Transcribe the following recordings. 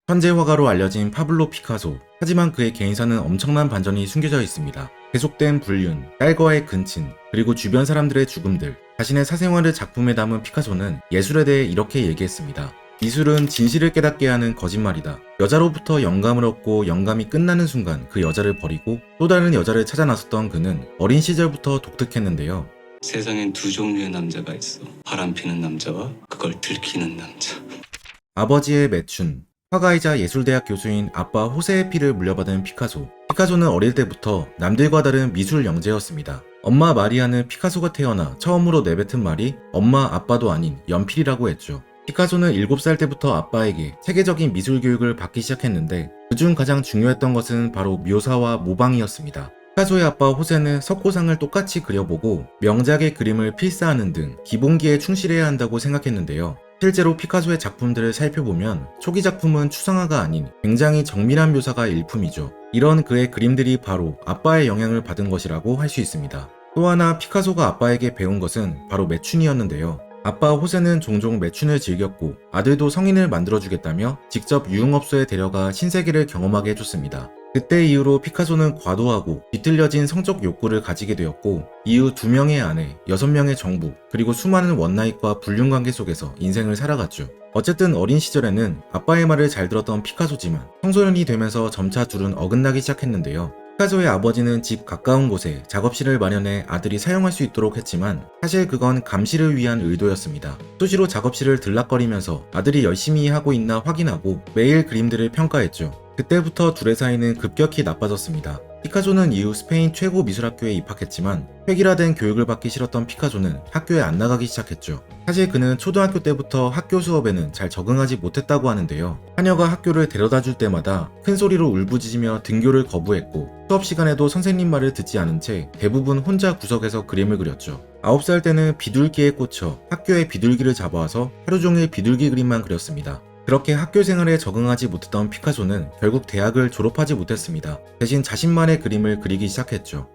천재 화가로 알려진 파블로 피카소. 하지만 그의 개인사는 엄청난 반전이 숨겨져 있습니다. 계속된 불륜, 딸과의 근친, 그리고 주변 사람들의 죽음들. 자신의 사생활을 작품에 담은 피카소는 예술에 대해 이렇게 얘기했습니다. 미술은 진실을 깨닫게 하는 거짓말이다. 여자로부터 영감을 얻고 영감이 끝나는 순간 그 여자를 버리고 또 다른 여자를 찾아 나섰던 그는 어린 시절부터 독특했는데요. 세상엔 두 종류의 남자가 있어. 바람피는 남자와 그걸 들키는 남자. 아버지의 매춘. 화가이자 예술대학 교수인 아빠 호세의 피를 물려받은 피카소. 피카소는 어릴 때부터 남들과 다른 미술 영재였습니다. 엄마 마리아는 피카소가 태어나 처음으로 내뱉은 말이 엄마 아빠도 아닌 연필이라고 했죠. 피카소는 7살 때부터 아빠에게 체계적인 미술 교육을 받기 시작했는데 그중 가장 중요했던 것은 바로 묘사와 모방이었습니다. 피카소의 아빠 호세는 석고상을 똑같이 그려보고 명작의 그림을 필사하는 등 기본기에 충실해야 한다고 생각했는데요. 실제로 피카소의 작품들을 살펴보면 초기 작품은 추상화가 아닌 굉장히 정밀한 묘사가 일품이죠. 이런 그의 그림들이 바로 아빠의 영향을 받은 것이라고 할 수 있습니다. 또 하나 피카소가 아빠에게 배운 것은 바로 매춘이었는데요. 아빠 호세는 종종 매춘을 즐겼고 아들도 성인을 만들어주겠다며 직접 유흥업소에 데려가 신세계를 경험하게 해줬습니다. 그때 이후로 피카소는 과도하고 뒤틀려진 성적 욕구를 가지게 되었고 이후 2명의 아내, 6명의 정부, 그리고 수많은 원나잇과 불륜 관계 속에서 인생을 살아갔죠. 어쨌든 어린 시절에는 아빠의 말을 잘 들었던 피카소지만 청소년이 되면서 점차 둘은 어긋나기 시작했는데요. 피카소의 아버지는 집 가까운 곳에 작업실을 마련해 아들이 사용할 수 있도록 했지만 사실 그건 감시를 위한 의도였습니다. 수시로 작업실을 들락거리면서 아들이 열심히 하고 있나 확인하고 매일 그림들을 평가했죠. 그때부터 둘의 사이는 급격히 나빠졌습니다. 피카소는 이후 스페인 최고 미술학교에 입학했지만 획일화된 교육을 받기 싫었던 피카소는 학교에 안 나가기 시작했죠. 사실 그는 초등학교 때부터 학교 수업에는 잘 적응하지 못했다고 하는데요. 하녀가 학교를 데려다 줄 때마다 큰 소리로 울부짖으며 등교를 거부했고 수업 시간에도 선생님 말을 듣지 않은 채 대부분 혼자 구석에서 그림을 그렸죠. 9살 때는 비둘기에 꽂혀 학교에 비둘기를 잡아와서 하루 종일 비둘기 그림만 그렸습니다. 그렇게 학교 생활에 적응하지 못했던 피카소는 결국 대학을 졸업하지 못했습니다. 대신 자신만의 그림을 그리기 시작했죠.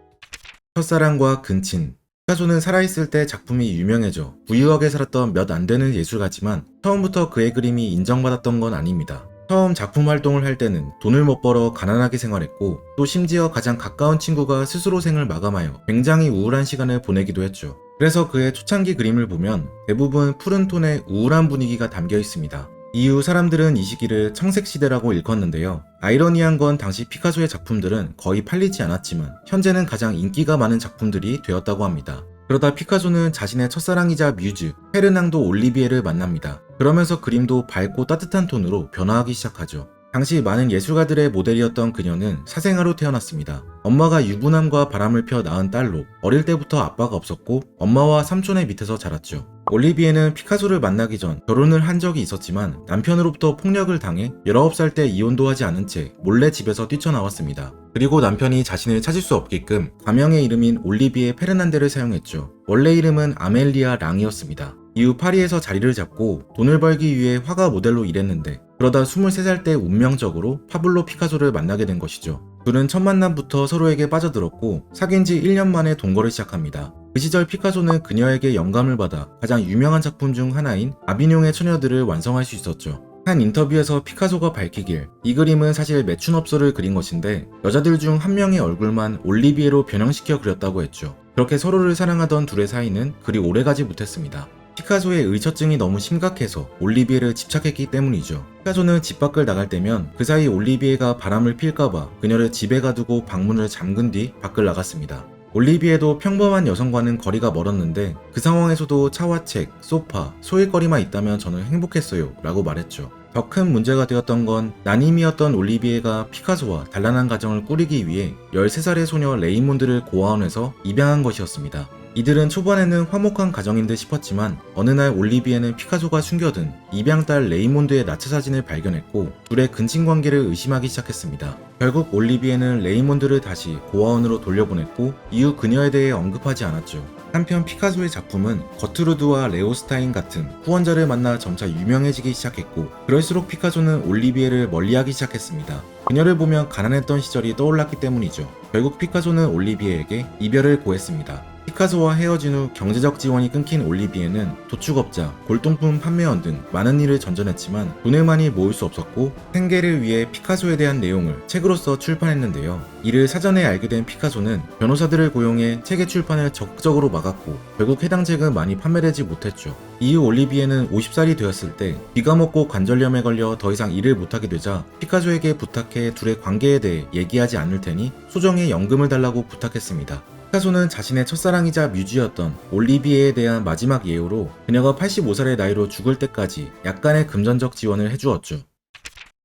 첫사랑과 근친. 피카소는 살아있을 때 작품이 유명해져 부유하게 살았던 몇 안 되는 예술가지만 처음부터 그의 그림이 인정받았던 건 아닙니다. 처음 작품 활동을 할 때는 돈을 못 벌어 가난하게 생활했고 또 심지어 가장 가까운 친구가 스스로 생을 마감하여 굉장히 우울한 시간을 보내기도 했죠. 그래서 그의 초창기 그림을 보면 대부분 푸른 톤의 우울한 분위기가 담겨 있습니다. 이후 사람들은 이 시기를 청색시대라고 일컫는데요. 아이러니한 건 당시 피카소의 작품들은 거의 팔리지 않았지만 현재는 가장 인기가 많은 작품들이 되었다고 합니다. 그러다 피카소는 자신의 첫사랑이자 뮤즈, 페르낭도 올리비에를 만납니다. 그러면서 그림도 밝고 따뜻한 톤으로 변화하기 시작하죠. 당시 많은 예술가들의 모델이었던 그녀는 사생아로 태어났습니다. 엄마가 유부남과 바람을 펴 낳은 딸로 어릴 때부터 아빠가 없었고 엄마와 삼촌의 밑에서 자랐죠. 올리비에는 피카소를 만나기 전 결혼을 한 적이 있었지만 남편으로부터 폭력을 당해 19살 때 이혼도 하지 않은 채 몰래 집에서 뛰쳐나왔습니다. 그리고 남편이 자신을 찾을 수 없게끔 가명의 이름인 올리비에 페르난데를 사용했죠. 원래 이름은 아멜리아 랑이었습니다. 이후 파리에서 자리를 잡고 돈을 벌기 위해 화가 모델로 일했는데 그러다 23살 때 운명적으로 파블로 피카소를 만나게 된 것이죠. 둘은 첫 만남부터 서로에게 빠져들었고 사귄 지 1년 만에 동거를 시작합니다. 그 시절 피카소는 그녀에게 영감을 받아 가장 유명한 작품 중 하나인 아비뇽의 처녀들을 완성할 수 있었죠. 한 인터뷰에서 피카소가 밝히길 이 그림은 사실 매춘업소를 그린 것인데 여자들 중 한 명의 얼굴만 올리비에로 변형시켜 그렸다고 했죠. 그렇게 서로를 사랑하던 둘의 사이는 그리 오래가지 못했습니다. 피카소의 의처증이 너무 심각해서 올리비에를 집착했기 때문이죠. 피카소는 집 밖을 나갈 때면 그 사이 올리비에가 바람을 필까봐 그녀를 집에 가두고 방문을 잠근 뒤 밖을 나갔습니다. 올리비에도 평범한 여성과는 거리가 멀었는데 그 상황에서도 차와 책, 소파, 소일거리만 있다면 저는 행복했어요 라고 말했죠. 더 큰 문제가 되었던 건 난임이었던 올리비에가 피카소와 단란한 가정을 꾸리기 위해 13살의 소녀 레이몬드를 고아원에서 입양한 것이었습니다. 이들은 초반에는 화목한 가정인 듯 싶었지만 어느 날 올리비에는 피카소가 숨겨둔 입양딸 레이몬드의 나체 사진을 발견했고 둘의 근친 관계를 의심하기 시작했습니다. 결국 올리비에는 레이몬드를 다시 고아원으로 돌려보냈고 이후 그녀에 대해 언급하지 않았죠. 한편 피카소의 작품은 거트루드와 레오스타인 같은 후원자를 만나 점차 유명해지기 시작했고 그럴수록 피카소는 올리비에를 멀리하기 시작했습니다. 그녀를 보면 가난했던 시절이 떠올랐기 때문이죠. 결국 피카소는 올리비에에게 이별을 고했습니다. 피카소와 헤어진 후 경제적 지원이 끊긴 올리비에는 도축업자, 골동품 판매원 등 많은 일을 전전했지만 돈을 많이 모을 수 없었고 생계를 위해 피카소에 대한 내용을 책으로 써 출판했는데요. 이를 사전에 알게 된 피카소는 변호사들을 고용해 책의 출판을 적극적으로 막았고 결국 해당 책은 많이 판매되지 못했죠. 이후 올리비에는 50살이 되었을 때 비가 먹고 관절염에 걸려 더 이상 일을 못하게 되자 피카소에게 부탁해 둘의 관계에 대해 얘기하지 않을 테니 소정의 연금을 달라고 부탁했습니다. 피카소는 자신의 첫사랑이자 뮤즈였던 올리비에에 대한 마지막 예우로 그녀가 85살의 나이로 죽을 때까지 약간의 금전적 지원을 해주었죠.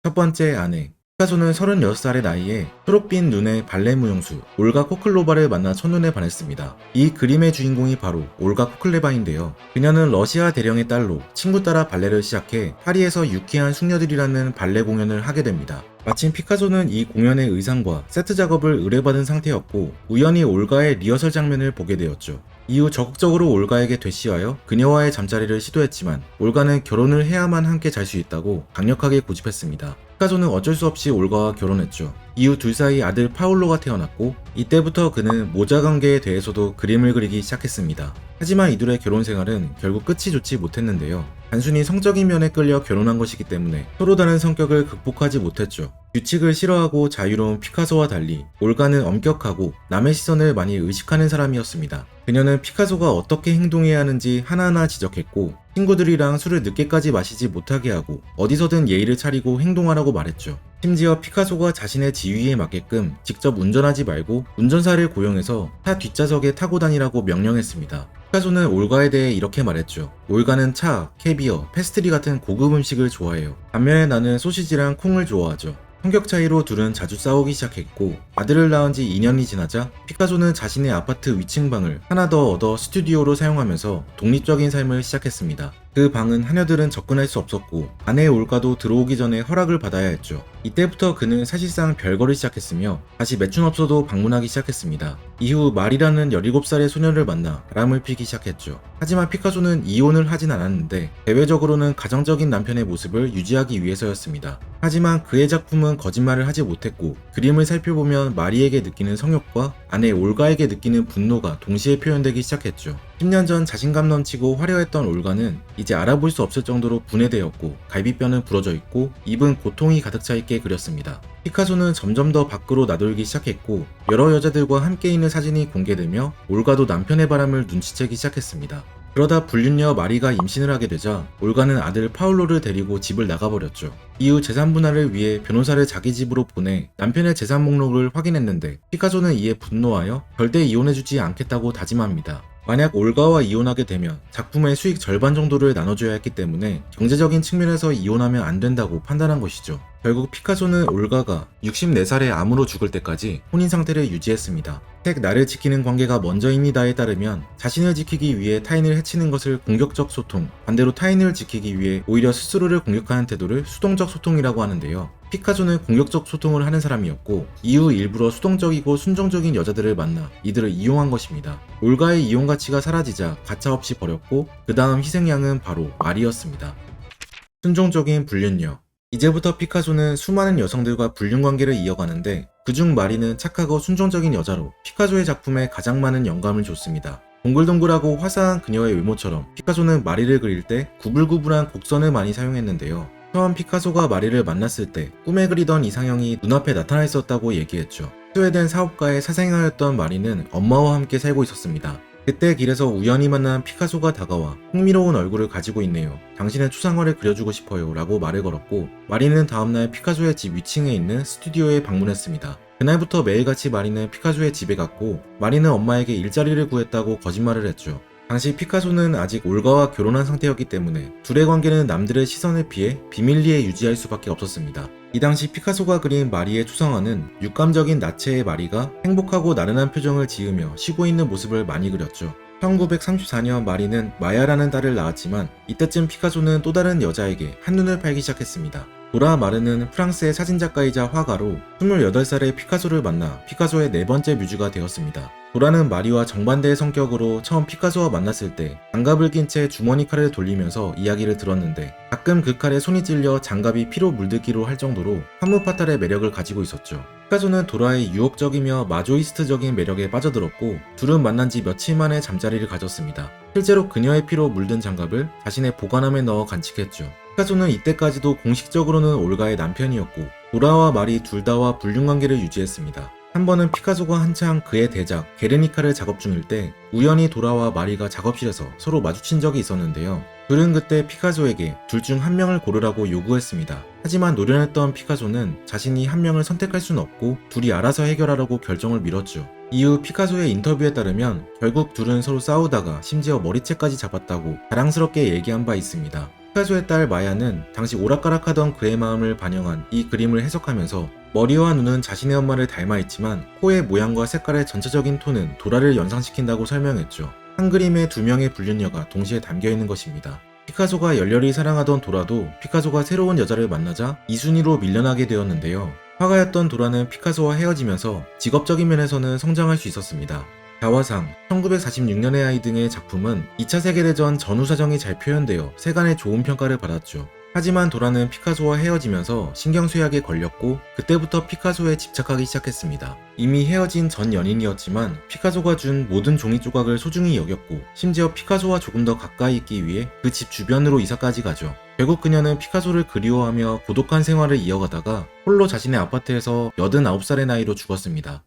첫 번째 아내. 피카소는 36살의 나이에 초록빛 눈의 발레 무용수 올가 코클로바를 만나 첫눈에 반했습니다. 이 그림의 주인공이 바로 올가 코클레바인데요. 그녀는 러시아 대령의 딸로 친구 따라 발레를 시작해 파리에서 유쾌한 숙녀들이라는 발레 공연을 하게 됩니다. 마침 피카소는 이 공연의 의상과 세트 작업을 의뢰받은 상태였고 우연히 올가의 리허설 장면을 보게 되었죠. 이후 적극적으로 올가에게 되시하여 그녀와의 잠자리를 시도했지만 올가는 결혼을 해야만 함께 잘 수 있다고 강력하게 고집했습니다. 피카소는 어쩔 수 없이 올가와 결혼했죠. 이후 둘 사이 아들 파울로가 태어났고 이때부터 그는 모자 관계에 대해서도 그림을 그리기 시작했습니다. 하지만 이들의 결혼 생활은 결국 끝이 좋지 못했는데요. 단순히 성적인 면에 끌려 결혼한 것이기 때문에 서로 다른 성격을 극복하지 못했죠. 규칙을 싫어하고 자유로운 피카소와 달리 올가는 엄격하고 남의 시선을 많이 의식하는 사람이었습니다. 그녀는 피카소가 어떻게 행동해야 하는지 하나하나 지적했고 친구들이랑 술을 늦게까지 마시지 못하게 하고 어디서든 예의를 차리고 행동하라고 말했죠. 심지어 피카소가 자신의 지위에 맞게끔 직접 운전하지 말고 운전사를 고용해서 차 뒷좌석에 타고 다니라고 명령했습니다. 피카소는 올가에 대해 이렇게 말했죠. 올가는 차, 캐비어, 페스트리 같은 고급 음식을 좋아해요. 반면에 나는 소시지랑 콩을 좋아하죠. 성격 차이로 둘은 자주 싸우기 시작했고 아들을 낳은 지 2년이 지나자 피카소는 자신의 아파트 위층 방을 하나 더 얻어 스튜디오로 사용하면서 독립적인 삶을 시작했습니다. 그 방은 하녀들은 접근할 수 없었고 아내 올가도 들어오기 전에 허락을 받아야 했죠. 이때부터 그는 사실상 별거를 시작했으며 다시 매춘 없어도 방문하기 시작했습니다. 이후 말이라는 17살의 소녀를 만나 바람을 피기 시작했죠. 하지만 피카소는 이혼을 하진 않았는데 대외적으로는 가정적인 남편의 모습을 유지하기 위해서였습니다. 하지만 그의 작품은 거짓말을 하지 못했고 그림을 살펴보면 마리에게 느끼는 성욕과 아내 올가에게 느끼는 분노가 동시에 표현되기 시작했죠. 10년 전 자신감 넘치고 화려했던 올가는 이제 알아볼 수 없을 정도로 분해되었고 갈비뼈는 부러져 있고 입은 고통이 가득 차 있게 그렸습니다. 피카소는 점점 더 밖으로 나돌기 시작했고 여러 여자들과 함께 있는 사진이 공개되며 올가도 남편의 바람을 눈치채기 시작했습니다. 그러다 불륜녀 마리가 임신을 하게 되자 올가는 아들 파울로를 데리고 집을 나가버렸죠. 이후 재산 분할을 위해 변호사를 자기 집으로 보내 남편의 재산 목록을 확인했는데 피카소는 이에 분노하여 절대 이혼해주지 않겠다고 다짐합니다. 만약 올가와 이혼하게 되면 작품의 수익 절반 정도를 나눠줘야 했기 때문에 경제적인 측면에서 이혼하면 안 된다고 판단한 것이죠. 결국 피카소는 올가가 64살의 암으로 죽을 때까지 혼인 상태를 유지했습니다. 책 나를 지키는 관계가 먼저입니다에 따르면 자신을 지키기 위해 타인을 해치는 것을 공격적 소통, 반대로 타인을 지키기 위해 오히려 스스로를 공격하는 태도를 수동적 소통이라고 하는데요. 피카소는 공격적 소통을 하는 사람이었고 이후 일부러 수동적이고 순종적인 여자들을 만나 이들을 이용한 것입니다. 올가의 이용 가치가 사라지자 가차없이 버렸고 그 다음 희생양은 바로 마리였습니다. 순종적인 불륜녀. 이제부터 피카소는 수많은 여성들과 불륜 관계를 이어가는데 그중 마리는 착하고 순종적인 여자로 피카소의 작품에 가장 많은 영감을 줬습니다. 동글동글하고 화사한 그녀의 외모처럼 피카소는 마리를 그릴 때 구불구불한 곡선을 많이 사용했는데요. 처음 피카소가 마리를 만났을 때 꿈에 그리던 이상형이 눈앞에 나타나 있었다고 얘기했죠. 스웨덴 사업가의 사생아였던 마리는 엄마와 함께 살고 있었습니다. 그때 길에서 우연히 만난 피카소가 다가와 흥미로운 얼굴을 가지고 있네요. 당신의 추상화를 그려주고 싶어요 라고 말을 걸었고 마리는 다음날 피카소의 집 위층에 있는 스튜디오에 방문했습니다. 그날부터 매일같이 마리는 피카소의 집에 갔고 마리는 엄마에게 일자리를 구했다고 거짓말을 했죠. 당시 피카소는 아직 올가와 결혼한 상태였기 때문에 둘의 관계는 남들의 시선을 피해 비밀리에 유지할 수밖에 없었습니다. 이 당시 피카소가 그린 마리의 추상화는 육감적인 나체의 마리가 행복하고 나른한 표정을 지으며 쉬고 있는 모습을 많이 그렸죠. 1934년 마리는 마야라는 딸을 낳았지만 이때쯤 피카소는 또 다른 여자에게 한눈을 팔기 시작했습니다. 도라 마르는 프랑스의 사진작가이자 화가로 28살의 피카소를 만나 피카소의 네 번째 뮤즈가 되었습니다. 도라는 마리와 정반대의 성격으로 처음 피카소와 만났을 때 장갑을 낀 채 주머니 칼을 돌리면서 이야기를 들었는데 가끔 그 칼에 손이 찔려 장갑이 피로 물들기로 할 정도로 화무파탈의 매력을 가지고 있었죠. 피카소는 도라의 유혹적이며 마조이스트적인 매력에 빠져들었고 둘은 만난 지 며칠 만에 잠자리를 가졌습니다. 실제로 그녀의 피로 물든 장갑을 자신의 보관함에 넣어 간직했죠. 피카소는 이때까지도 공식적으로는 올가의 남편이었고 도라와 말이 둘 다와 불륜관계를 유지했습니다. 한 번은 피카소가 한창 그의 대작 게르니카를 작업 중일 때 우연히 도라와 마리가 작업실에서 서로 마주친 적이 있었는데요. 둘은 그때 피카소에게 둘 중 한 명을 고르라고 요구했습니다. 하지만 노련했던 피카소는 자신이 한 명을 선택할 수는 없고 둘이 알아서 해결하라고 결정을 미뤘죠. 이후 피카소의 인터뷰에 따르면 결국 둘은 서로 싸우다가 심지어 머리채까지 잡았다고 자랑스럽게 얘기한 바 있습니다. 피카소의 딸 마야는 당시 오락가락하던 그의 마음을 반영한 이 그림을 해석하면서 머리와 눈은 자신의 엄마를 닮아있지만 코의 모양과 색깔의 전체적인 톤은 도라를 연상시킨다고 설명했죠. 한 그림에 두 명의 불륜녀가 동시에 담겨있는 것입니다. 피카소가 열렬히 사랑하던 도라도 피카소가 새로운 여자를 만나자 이순위로 밀려나게 되었는데요. 화가였던 도라는 피카소와 헤어지면서 직업적인 면에서는 성장할 수 있었습니다. 자화상, 1946년의 아이 등의 작품은 2차 세계대전 전후 사정이 잘 표현되어 세간의 좋은 평가를 받았죠. 하지만 도라는 피카소와 헤어지면서 신경쇠약에 걸렸고 그때부터 피카소에 집착하기 시작했습니다. 이미 헤어진 전 연인이었지만 피카소가 준 모든 종이 조각을 소중히 여겼고 심지어 피카소와 조금 더 가까이 있기 위해 그 집 주변으로 이사까지 가죠. 결국 그녀는 피카소를 그리워하며 고독한 생활을 이어가다가 홀로 자신의 아파트에서 89살의 나이로 죽었습니다.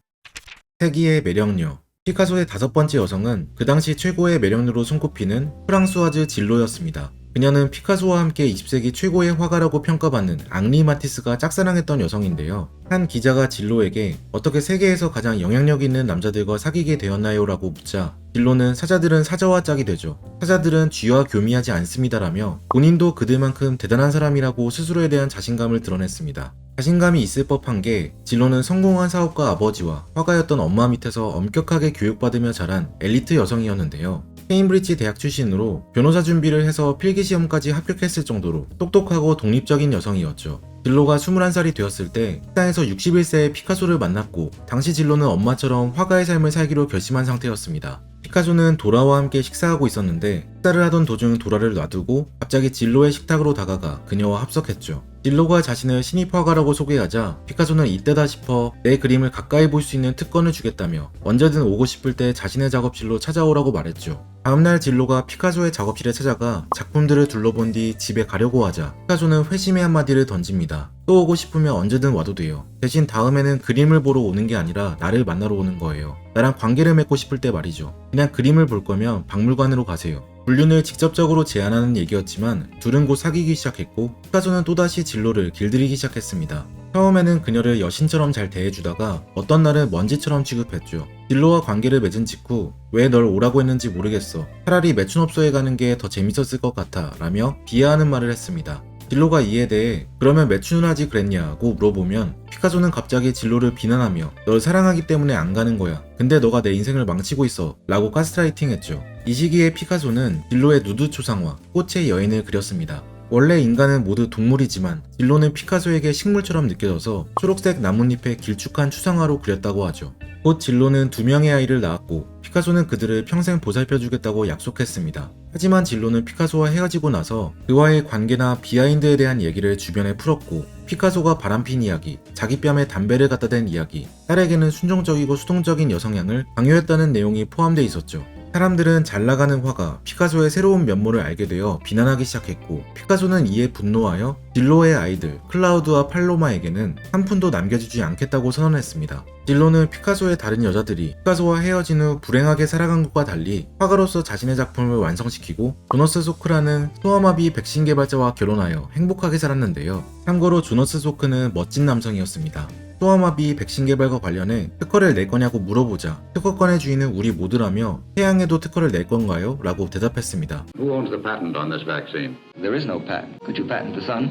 세기의 매력녀 피카소의 5번째 여성은 그 당시 최고의 매력녀로 손꼽히는 프랑수아즈 질로였습니다. 그녀는 피카소와 함께 20세기 최고의 화가라고 평가받는 앙리 마티스가 짝사랑했던 여성인데요. 한 기자가 질로에게 어떻게 세계에서 가장 영향력 있는 남자들과 사귀게 되었나요? 라고 묻자 질로는 사자들은 사자와 짝이 되죠. 사자들은 쥐와 교미하지 않습니다라며 본인도 그들만큼 대단한 사람이라고 스스로에 대한 자신감을 드러냈습니다. 자신감이 있을 법한 게 질로는 성공한 사업가 아버지와 화가였던 엄마 밑에서 엄격하게 교육받으며 자란 엘리트 여성이었는데요. 케임브리지 대학 출신으로 변호사 준비를 해서 필기시험까지 합격했을 정도로 똑똑하고 독립적인 여성이었죠. 질로가 21살이 되었을 때 식당에서 61세의 피카소를 만났고 당시 질로는 엄마처럼 화가의 삶을 살기로 결심한 상태였습니다. 피카소는 도라와 함께 식사하고 있었는데 식사를 하던 도중 도라를 놔두고 갑자기 질로의 식탁으로 다가가 그녀와 합석했죠. 질로가 자신을 신입 화가라고 소개하자 피카소는 이때다 싶어 내 그림을 가까이 볼 수 있는 특권을 주겠다며 언제든 오고 싶을 때 자신의 작업실로 찾아오라고 말했죠. 다음날 질로가 피카소의 작업실에 찾아가 작품들을 둘러본 뒤 집에 가려고 하자 피카소는 회심의 한마디를 던집니다. 또 오고 싶으면 언제든 와도 돼요. 대신 다음에는 그림을 보러 오는 게 아니라 나를 만나러 오는 거예요. 나랑 관계를 맺고 싶을 때 말이죠. 그냥 그림을 볼 거면 박물관으로 가세요. 불륜을 직접적으로 제안하는 얘기였지만 둘은 곧 사귀기 시작했고 피카소는 또다시 진로를 길들이기 시작했습니다. 처음에는 그녀를 여신처럼 잘 대해주다가 어떤 날은 먼지처럼 취급했죠. 진로와 관계를 맺은 직후 왜 널 오라고 했는지 모르겠어. 차라리 매춘업소에 가는 게 더 재밌었을 것 같아 라며 비하하는 말을 했습니다. 진로가 이에 대해 그러면 매춘을 하지 그랬냐고 물어보면 피카소는 갑자기 진로를 비난하며 널 사랑하기 때문에 안 가는 거야. 근데 너가 내 인생을 망치고 있어 라고 가스라이팅 했죠. 이 시기에 피카소는 진로의 누드 초상화, 꽃의 여인을 그렸습니다. 원래 인간은 모두 동물이지만 진로는 피카소에게 식물처럼 느껴져서 초록색 나뭇잎에 길쭉한 추상화로 그렸다고 하죠. 곧 진로는 2명의 아이를 낳았고 피카소는 그들을 평생 보살펴주겠다고 약속했습니다. 하지만 진로는 피카소와 헤어지고 나서 그와의 관계나 비하인드에 대한 얘기를 주변에 풀었고 피카소가 바람핀 이야기, 자기 뺨에 담배를 갖다 댄 이야기, 딸에게는 순종적이고 수동적인 여성향을 강요했다는 내용이 포함되어 있었죠. 사람들은 잘 나가는 화가 피카소의 새로운 면모를 알게 되어 비난하기 시작했고 피카소는 이에 분노하여 진로의 아이들 클라우드와 팔로마에게는 한 푼도 남겨주지 않겠다고 선언했습니다. 진로는 피카소의 다른 여자들이 피카소와 헤어진 후 불행하게 살아간 것과 달리 화가로서 자신의 작품을 완성시키고 조너스 소크라는 소아마비 백신 개발자와 결혼하여 행복하게 살았는데요. 참고로 조너스 소크는 멋진 남성이었습니다. 소아마비 백신 개발과 관련해 특허를 낼 거냐고 물어보자 특허권의 주인은 우리 모두라며 태양에도 특허를 낼 건가요? 라고 대답했습니다. Who owns the patent on this vaccine? There is no patent. Could you patent the sun?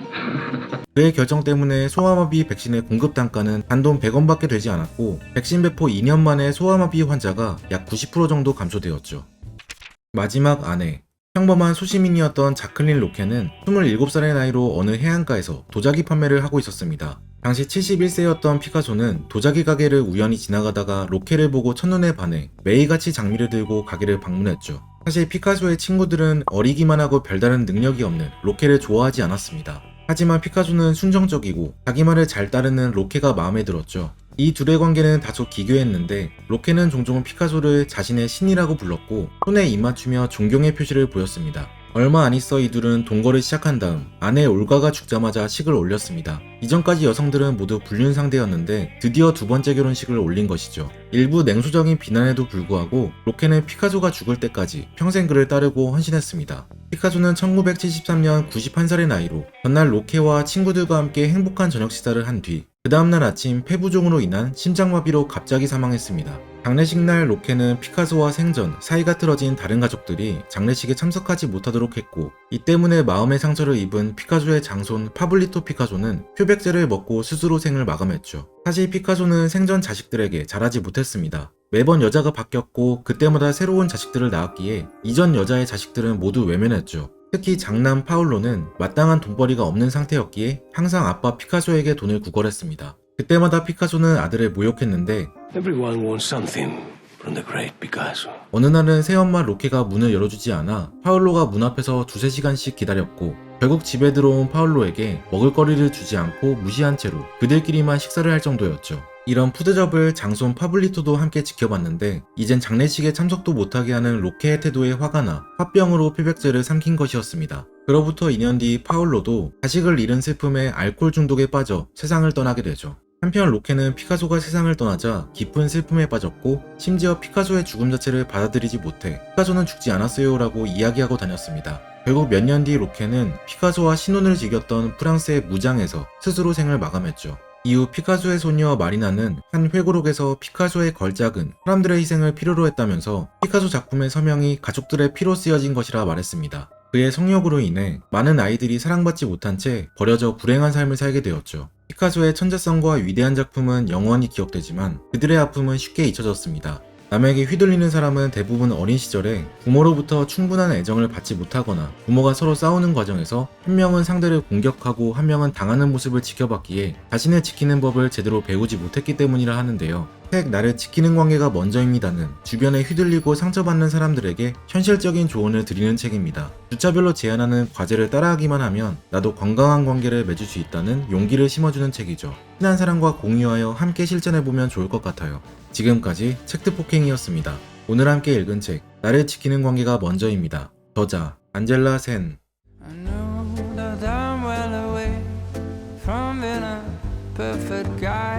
그의 결정 때문에 소아마비 백신의 공급 단가는 단돈 100원밖에 되지 않았고 백신 배포 2년 만에 소아마비 환자가 약 90% 정도 감소되었죠. 마지막 아내 평범한 소시민이었던 자클린 로케는 27살의 나이로 어느 해안가에서 도자기 판매를 하고 있었습니다. 당시 71세였던 피카소는 도자기 가게를 우연히 지나가다가 로케를 보고 첫눈에 반해 매일같이 장미를 들고 가게를 방문했죠. 사실 피카소의 친구들은 어리기만 하고 별다른 능력이 없는 로케를 좋아하지 않았습니다. 하지만 피카소는 순정적이고 자기 말을 잘 따르는 로케가 마음에 들었죠. 이 둘의 관계는 다소 기괴했는데 로케는 종종 피카소를 자신의 신이라고 불렀고 손에 입맞추며 존경의 표시를 보였습니다. 얼마 안 있어 이 둘은 동거를 시작한 다음 아내 올가가 죽자마자 식을 올렸습니다. 이전까지 여성들은 모두 불륜 상대였는데 드디어 두 번째 결혼식을 올린 것이죠. 일부 냉소적인 비난에도 불구하고 로케는 피카소가 죽을 때까지 평생 그를 따르고 헌신했습니다. 피카소는 1973년 91살의 나이로 전날 로케와 친구들과 함께 행복한 저녁 식사를 한 뒤 그 다음날 아침 폐부종으로 인한 심장마비로 갑자기 사망했습니다. 장례식 날 로케는 피카소와 생전 사이가 틀어진 다른 가족들이 장례식에 참석하지 못하도록 했고 이 때문에 마음의 상처를 입은 피카소의 장손 파블리토 피카소는 표백제를 먹고 스스로 생을 마감했죠. 사실 피카소는 생전 자식들에게 잘하지 못했습니다. 매번 여자가 바뀌었고 그때마다 새로운 자식들을 낳았기에 이전 여자의 자식들은 모두 외면했죠. 특히 장남 파울로는 마땅한 돈벌이가 없는 상태였기에 항상 아빠 피카소에게 돈을 구걸했습니다. 그때마다 피카소는 아들을 모욕했는데 Everyone wants something from the great Picasso. 어느 날은 새엄마 로케가 문을 열어주지 않아 파울로가 문 앞에서 두세 시간씩 기다렸고 결국 집에 들어온 파울로에게 먹을거리를 주지 않고 무시한 채로 그들끼리만 식사를 할 정도였죠. 이런 푸드접을 장손 파블리토도 함께 지켜봤는데 이젠 장례식에 참석도 못하게 하는 로케의 태도에 화가 나 화병으로 표백제를 삼킨 것이었습니다. 그로부터 2년 뒤 파울로도 자식을 잃은 슬픔에 알코올 중독에 빠져 세상을 떠나게 되죠. 한편 로케는 피카소가 세상을 떠나자 깊은 슬픔에 빠졌고 심지어 피카소의 죽음 자체를 받아들이지 못해 피카소는 죽지 않았어요 라고 이야기하고 다녔습니다. 결국 몇 년 뒤 로케는 피카소와 신혼을 즐겼던 프랑스의 무장에서 스스로 생을 마감했죠. 이후 피카소의 소녀 마리나는 한 회고록에서 피카소의 걸작은 사람들의 희생을 필요로 했다면서 피카소 작품의 서명이 가족들의 피로 쓰여진 것이라 말했습니다. 그의 성욕으로 인해 많은 아이들이 사랑받지 못한 채 버려져 불행한 삶을 살게 되었죠. 피카소의 천재성과 위대한 작품은 영원히 기억되지만 그들의 아픔은 쉽게 잊혀졌습니다. 남에게 휘둘리는 사람은 대부분 어린 시절에 부모로부터 충분한 애정을 받지 못하거나 부모가 서로 싸우는 과정에서 한 명은 상대를 공격하고 한 명은 당하는 모습을 지켜봤기에 자신을 지키는 법을 제대로 배우지 못했기 때문이라 하는데요. 책 나를 지키는 관계가 먼저입니다는 주변에 휘둘리고 상처받는 사람들에게 현실적인 조언을 드리는 책입니다. 주차별로 제안하는 과제를 따라하기만 하면 나도 건강한 관계를 맺을 수 있다는 용기를 심어주는 책이죠. 친한 사람과 공유하여 함께 실천해보면 좋을 것 같아요. 지금까지 책트 폭행이었습니다. 오늘 함께 읽은 책 나를 지키는 관계가 먼저입니다. 저자 안젤라 센. I know that I'm well away from being a perfect guy.